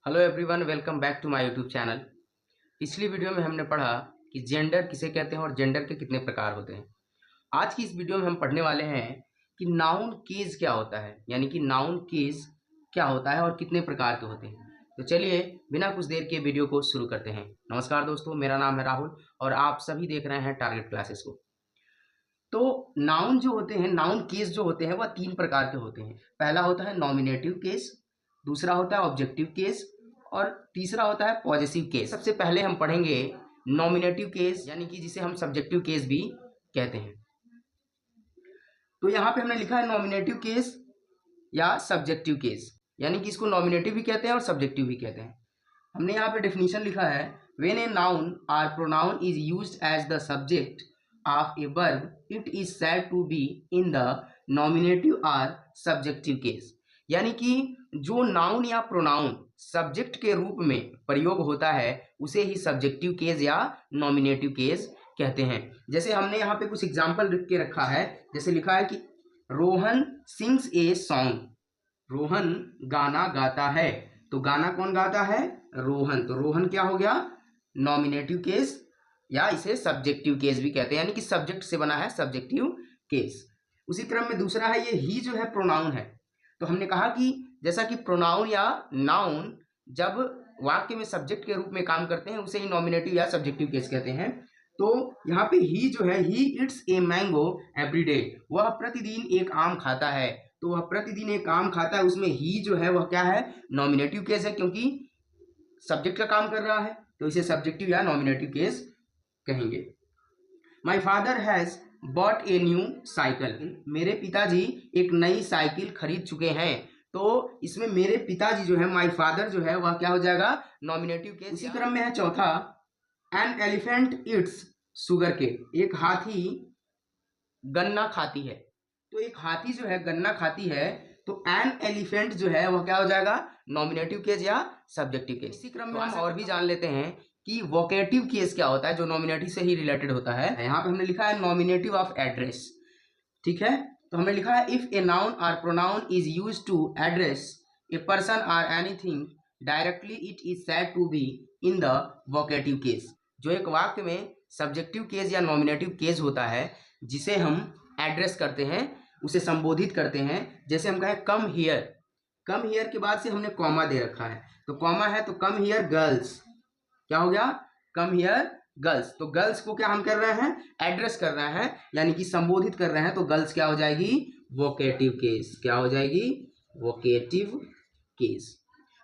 Hello everyone, welcome back to my YouTube channel. पिछली video में हमने पढ़ा कि जेंडर किसे कहते हैं और जेंडर के कितने प्रकार होते हैं। आज की इस वीडियो में हम पढ़ने वाले हैं कि नाउन केस क्या होता है, यानी कि नाउन केस क्या होता है और कितने प्रकार के होते हैं। तो चलिए बिना कुछ देर के वीडियो को शुरू करते हैं। नमस्कार दोस्तों, मेरा नाम है राहुल और आप सभी देख रहे हैं टारगेट क्लासेस को। तो नाउन जो होते हैं, नाउन केस जो होते हैं वह तीन प्रकार के होते हैं। पहला होता है नॉमिनेटिव केस, दूसरा होता है ऑब्जेक्टिव केस और तीसरा होता है पॉजेसिव केस। सबसे पहले हम पढ़ेंगे नॉमिनेटिव केस, यानी कि जिसे हम सब्जेक्टिव केस भी कहते हैं। तो यहाँ पे हमने लिखा है नॉमिनेटिव केस या सब्जेक्टिव केस, यानी कि इसको नॉमिनेटिव भी कहते हैं और सब्जेक्टिव भी कहते हैं। हमने यहाँ पे डेफिनेशन लिखा है, व्हेन ए नाउन और pronoun is used as the subject of a verb it is said to be in the nominative और सब्जेक्टिव केस। यानी कि जो नाउन या प्रोनाउन सब्जेक्ट के रूप में प्रयोग होता है उसे ही सब्जेक्टिव केस या नॉमिनेटिव केस कहते हैं। जैसे हमने यहाँ पे कुछ एग्जाम्पल लिख के रखा है, जैसे लिखा है कि Rohan sings a song, Rohan गाना गाता है। तो गाना कौन गाता है? रोहन। तो रोहन क्या हो गया? नॉमिनेटिव केस या इसे सब्जेक्टिव केस भी कहते हैं, यानी कि सब्जेक्ट से बना है सब्जेक्टिव केस। उसी क्रम में दूसरा है, ये ही जो है प्रोनाउन है। तो हमने कहा कि जैसा कि प्रोनाउन या नाउन जब वाक्य में सब्जेक्ट के रूप में काम करते हैं उसे ही नॉमिनेटिव या सब्जेक्टिव केस कहते हैं। तो यहाँ पे ही जो है, he eats a mango every day, वह प्रतिदिन एक आम खाता है। तो वह प्रतिदिन एक आम खाता है, उसमें ही जो है वह क्या है? नॉमिनेटिव केस है, क्योंकि सब्जेक्ट का काम कर रहा है, तो इसे सब्जेक्टिव या नॉमिनेटिव केस कहेंगे। My father has bot a new cycle, मेरे पिताजी एक नई साइकिल खरीद चुके हैं। तो इसमें मेरे पिताजी जो है, माई फादर जो है वह क्या हो जाएगा? Nominative case. इसी क्रम में है चौथा, an elephant eats sugarcane, एक हाथी गन्ना खाती है। तो एक हाथी जो है गन्ना खाती है, तो एन एलिफेंट जो है वह क्या हो जाएगा? नॉमिनेटिव केस या सब्जेक्टिव केस। इसी क्रम में हम और भी जान लेते हैं कि वोकेटिव केस क्या होता है, जो नॉमिनेटिव से ही रिलेटेड होता है। यहाँ पे हमने लिखा है नॉमिनेटिव ऑफ एड्रेस, ठीक है। तो हमने लिखा है, इफ ए नाउन और pronoun is used to address a person और anything directly it is said to be in the vocative case. जो एक वाक्य में सब्जेक्टिव केस या नॉमिनेटिव केस होता है जिसे हम एड्रेस करते हैं, उसे संबोधित करते हैं। जैसे हम कहें कम हियर, कम हियर के बाद से हमने कॉमा दे रखा है, तो कॉमा है तो कम हियर गर्ल्स, क्या हो गया? Come here girls. तो गर्ल्स को क्या हम कर रहे हैं? एड्रेस कर रहे हैं, यानी कि संबोधित कर रहे हैं। तो गर्ल्स क्या हो जाएगी? Vocative case. क्या हो जाएगी? Vocative case.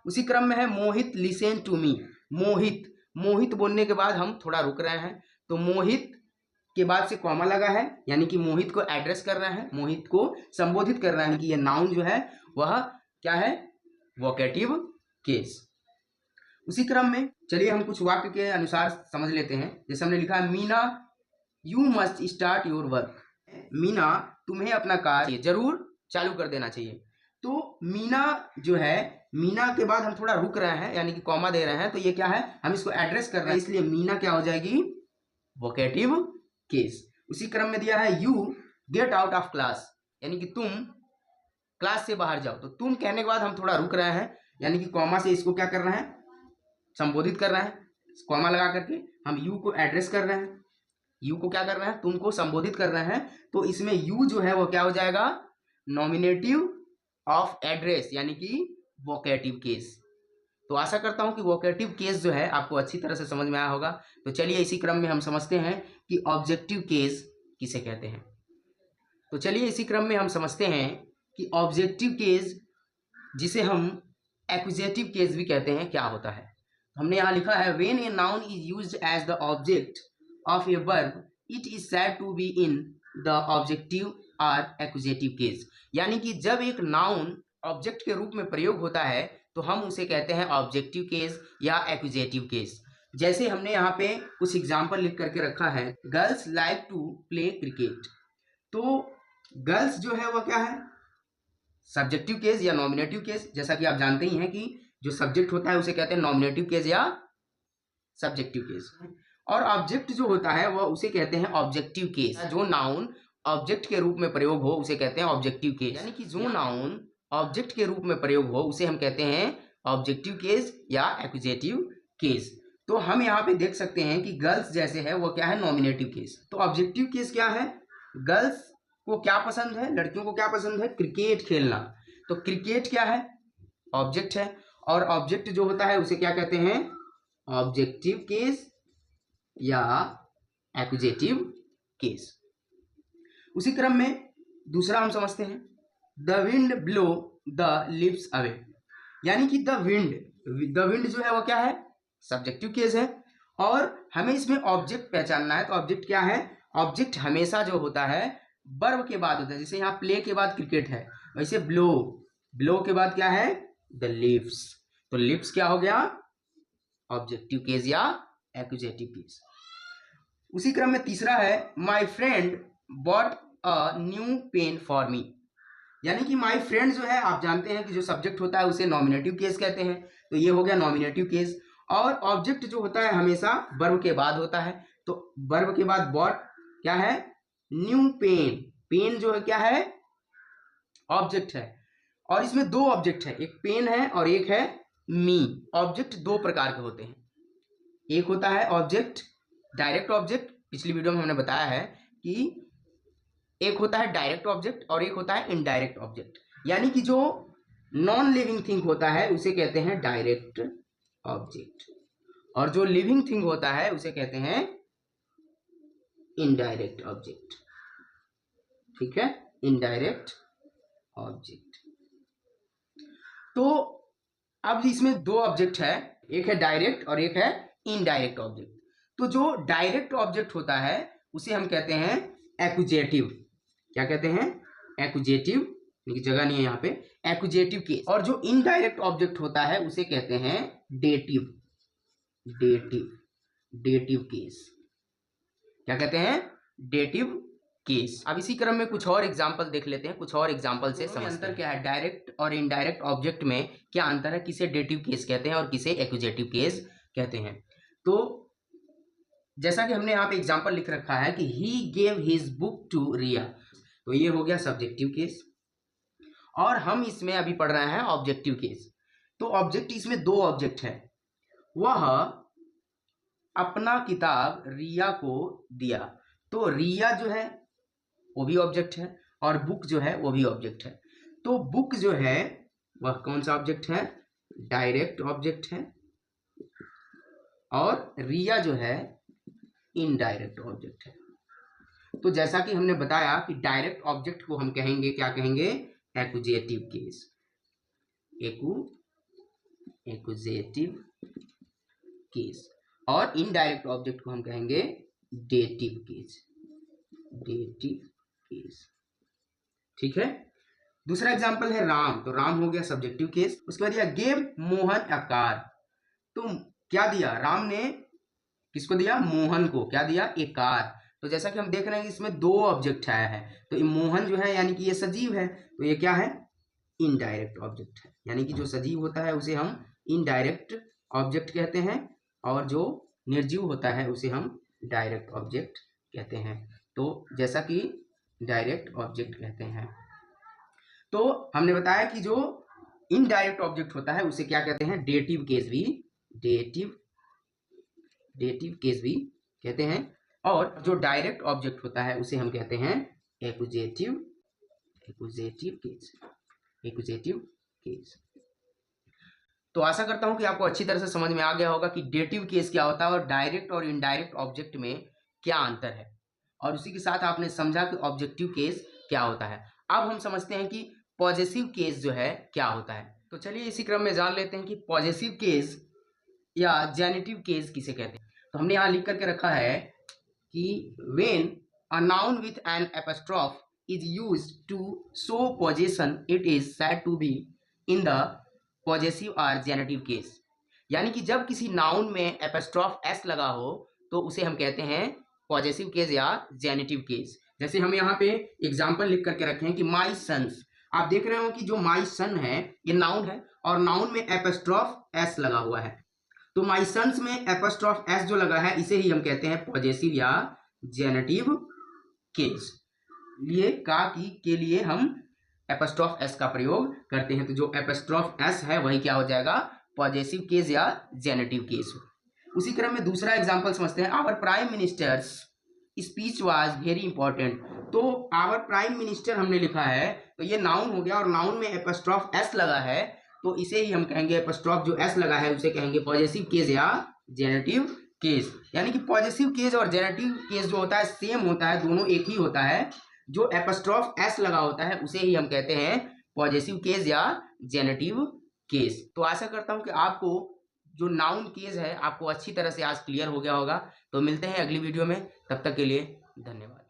उसी क्रम में है मोहित लिसन टू मी, मोहित, मोहित बोलने के बाद हम थोड़ा रुक रहे हैं, तो मोहित के बाद से कॉमा लगा है, यानी कि मोहित को एड्रेस कर रहे हैं, मोहित को संबोधित कर रहे हैं कि यह नाउन जो है वह क्या है? Vocative case. उसी क्रम में चलिए हम कुछ वाक्य के अनुसार समझ लेते हैं। जैसे हमने लिखा है, Meena you must start your work, Meena तुम्हें अपना कार्य जरूर चालू कर देना चाहिए। तो मीना जो है, मीना के बाद हम थोड़ा रुक रहे हैं, यानी कि कॉमा दे रहे हैं, तो ये क्या है? हम इसको एड्रेस कर रहे हैं, इसलिए मीना क्या हो जाएगी? Vocative case. उसी क्रम में दिया है, you get out of class, यानी कि तुम क्लास से बाहर जाओ। तो तुम कहने के बाद हम थोड़ा रुक रहे हैं, यानी कि कॉमा से इसको क्या कर रहे हैं? संबोधित कर रहे हैं। कॉमा लगा करके हम यू को एड्रेस कर रहे हैं, यू को क्या कर रहे हैं? तुमको संबोधित कर रहे हैं। तो इसमें यू जो है वो क्या हो जाएगा? नॉमिनेटिव ऑफ एड्रेस, यानी कि वोकेटिव केस। तो आशा करता हूं कि वोकेटिव केस जो है आपको अच्छी तरह से समझ में आया होगा। तो चलिए इसी क्रम में हम समझते हैं कि ऑब्जेक्टिव केस किसे कहते हैं। तो चलिए इसी क्रम में हम समझते हैं कि ऑब्जेक्टिव केस, जिसे हम एक्विजेटिव केस भी कहते हैं, क्या होता है। हमने यहाँ लिखा है, when a noun is used as the object of a verb it is said to be in the objective और एक्विजेटिव केस। यानी कि जब एक नाउन ऑब्जेक्ट के रूप में प्रयोग होता है तो हम उसे कहते हैं ऑब्जेक्टिव केस या एक्विजेटिव केस। जैसे हमने यहाँ पे कुछ एग्जाम्पल लिख करके रखा है, girls like to play cricket. तो गर्ल्स जो है वह क्या है? सब्जेक्टिव केस या नॉमिनेटिव केस। जैसा कि आप जानते ही हैं कि जो सब्जेक्ट होता है उसे कहते हैं नॉमिनेटिव केस या सब्जेक्टिव केस, और ऑब्जेक्ट जो होता है वह उसे कहते हैं ऑब्जेक्टिव केस। जो नाउन ऑब्जेक्ट के रूप में प्रयोग हो उसे कहते हैं ऑब्जेक्टिव केस, यानी कि जो नाउन ऑब्जेक्ट के रूप में प्रयोग हो उसे हम कहते हैं ऑब्जेक्टिव केस या एक्यूजेटिव केस। तो हम यहाँ पे देख सकते हैं कि गर्ल्स जैसे है वो क्या है, नॉमिनेटिव केस। तो ऑब्जेक्टिव केस क्या है, गर्ल्स को क्या पसंद है, लड़कियों को क्या पसंद है, क्रिकेट खेलना। तो क्रिकेट क्या है, ऑब्जेक्ट है, और ऑब्जेक्ट जो होता है उसे क्या कहते हैं, ऑब्जेक्टिव केस या एक्यूजेटिव केस। उसी क्रम में दूसरा हम समझते हैं, the wind blow the leaves away, यानी कि द विंड जो है वो क्या है, सब्जेक्टिव केस है, और हमें इसमें ऑब्जेक्ट पहचानना है। तो ऑब्जेक्ट क्या है, ऑब्जेक्ट हमेशा जो होता है वर्ब के बाद होता है। जैसे यहाँ प्ले के बाद क्रिकेट है, वैसे ब्लो के बाद क्या है, द लीव्स। तो लीव्स क्या हो गया, ऑब्जेक्टिव केस या एक्यूजेटिव केस। उसी क्रम में तीसरा है, my friend bought a new pen for me, यानी कि माई फ्रेंड जो है, आप जानते हैं कि जो सब्जेक्ट होता है उसे नॉमिनेटिव केस कहते हैं। तो ये हो गया नॉमिनेटिव केस। और ऑब्जेक्ट जो होता है हमेशा वर्ब के बाद होता है। तो वर्ब के बाद बॉट क्या है, न्यू पेन जो है क्या है, ऑब्जेक्ट है। और इसमें दो ऑब्जेक्ट है, एक पेन है और एक है मी। ऑब्जेक्ट दो प्रकार के होते हैं, एक होता है ऑब्जेक्ट डायरेक्ट ऑब्जेक्ट, पिछली वीडियो में हमने बताया है कि एक होता है डायरेक्ट ऑब्जेक्ट और एक होता है इनडायरेक्ट ऑब्जेक्ट। यानी कि जो नॉन लिविंग थिंग होता है उसे कहते हैं डायरेक्ट ऑब्जेक्ट, और जो लिविंग थिंग होता है उसे कहते हैं इनडायरेक्ट ऑब्जेक्ट। ठीक है, इनडायरेक्ट ऑब्जेक्ट। तो अब इसमें दो ऑब्जेक्ट है, एक है डायरेक्ट और एक है इनडायरेक्ट ऑब्जेक्ट। तो जो डायरेक्ट ऑब्जेक्ट होता है उसे हम कहते हैं एक्यूजेटिव। क्या कहते हैं, एक्यूजेटिव, जगह नहीं है यहाँ पे, एक्यूजेटिव केस। और जो इनडायरेक्ट ऑब्जेक्ट होता है उसे कहते हैं डेटिव केस। क्या कहते हैं, डेटिव केस। अब इसी क्रम में कुछ और एग्जांपल देख लेते हैं, कुछ और एग्जांपल से समझते हैं अंतर क्या है, डायरेक्ट और इनडायरेक्ट ऑब्जेक्ट में क्या अंतर है, किसे डेटिव केस कहते हैं और किसे एक्यूजेटिव केस कहते हैं। तो जैसा कि हमने यहाँ पे एग्जांपल लिख रखा है कि he gave his book to Riya, तो ये हो गया सब्जेक्टिव केस। और हम इसमें अभी पढ़ रहे हैं ऑब्जेक्टिव केस। तो ऑब्जेक्ट, इसमें दो ऑब्जेक्ट है, वह अपना किताब रिया को दिया। तो रिया जो है वो भी ऑब्जेक्ट है और बुक जो है वो भी ऑब्जेक्ट है। तो बुक जो है वह कौन सा ऑब्जेक्ट है, डायरेक्ट ऑब्जेक्ट है, और रिया जो है इनडायरेक्ट ऑब्जेक्ट है। तो जैसा कि हमने बताया कि डायरेक्ट ऑब्जेक्ट को हम कहेंगे, क्या कहेंगे, एक्यूजेटिव केस, एक्यूजेटिव केस, और इनडायरेक्ट ऑब्जेक्ट को हम कहेंगे डेटिव केस। ठीक है। दूसरा एग्जांपल है राम, तो राम हो गया सब्जेक्टिव केस। उसके बाद यह गेव मोहन अ कार, तो क्या दिया, राम ने किसको दिया, मोहन को क्या दिया, एक कार। तो जैसा कि हम देख रहे हैं कि इसमें दो ऑब्जेक्ट आया है, तो ये मोहन जो है यानी कि ये सजीव है, तो ये क्या है, इनडायरेक्ट ऑब्जेक्ट है। यानी कि जो सजीव होता है उसे हम इनडायरेक्ट ऑब्जेक्ट कहते हैं, और जो निर्जीव होता है उसे हम डायरेक्ट ऑब्जेक्ट कहते हैं। तो जैसा कि डायरेक्ट ऑब्जेक्ट कहते हैं, तो हमने बताया कि जो इनडायरेक्ट ऑब्जेक्ट होता है उसे क्या कहते हैं, डेटिव केस भी कहते हैं, और जो डायरेक्ट ऑब्जेक्ट होता है उसे हम कहते हैं एक्यूजेटिव केस। तो आशा करता हूं कि आपको अच्छी तरह से समझ में आ गया होगा कि डेटिव केस क्या होता है और डायरेक्ट और इनडायरेक्ट ऑब्जेक्ट में क्या अंतर है, और उसी के साथ आपने समझा कि ऑब्जेक्टिव केस क्या होता है। अब हम समझते हैं कि पॉजेसिव केस जो है क्या होता है। तो चलिए इसी क्रम में जान लेते हैं कि पॉजेसिव केस या जेनिटिव केस किसे कहते हैं। तो हमने यहाँ लिख करके रखा है कि when a noun with an apostrophe is used to show possession it is said to be in the possessive or genitive case। यानी कि जब किसी नाउन में एपोस्ट्रॉफ एस लगा हो तो उसे हम कहते हैं पॉजेसिव केस या जेनिटिव केस। जैसे हम यहाँ पे एग्जांपल लिख करके रखे हैं कि माई सन्स, आप देख रहे हो कि जो माई सन है ये नाउन है और नाउन में एपोस्ट्रॉफ एस लगा हुआ है। तो माई सन्स में एपोस्ट्रॉफ एस जो लगा है इसे ही हम कहते हैं पॉजेसिव या जेनेटिव केस। लिए का की के लिए हम एपोस्ट्रोफ एस का प्रयोग करते हैं। तो जो एपोस्ट्रोफ एस है वही क्या हो जाएगा, पॉजेसिव केस या जेनेटिव केस। उसी क्रम में दूसरा एग्जाम्पल समझते हैं। Our prime minister's speech was very important. तो आवर प्राइम मिनिस्टर हमने लिखा है, तो ये नाउन हो गया और नाउन में एपोस्ट्रोफ एस लगा है, तो इसे ही हम कहेंगे, एपोस्ट्रोफ जो एस लगा है उसे कहेंगे पॉजेसिव केस या जेनेटिव केस। यानी कि पॉजेसिव केस और जेनेटिव केस जो होता है सेम होता है, दोनों एक ही होता है। जो एपोस्ट्रोफ एस लगा होता है उसे ही हम कहते हैं पॉजेसिव केस या जेनेटिव केस। तो आशा करता हूं कि आपको जो नाउन केस है आपको अच्छी तरह से आज क्लियर हो गया होगा। तो मिलते हैं अगली वीडियो में, तब तक के लिए धन्यवाद।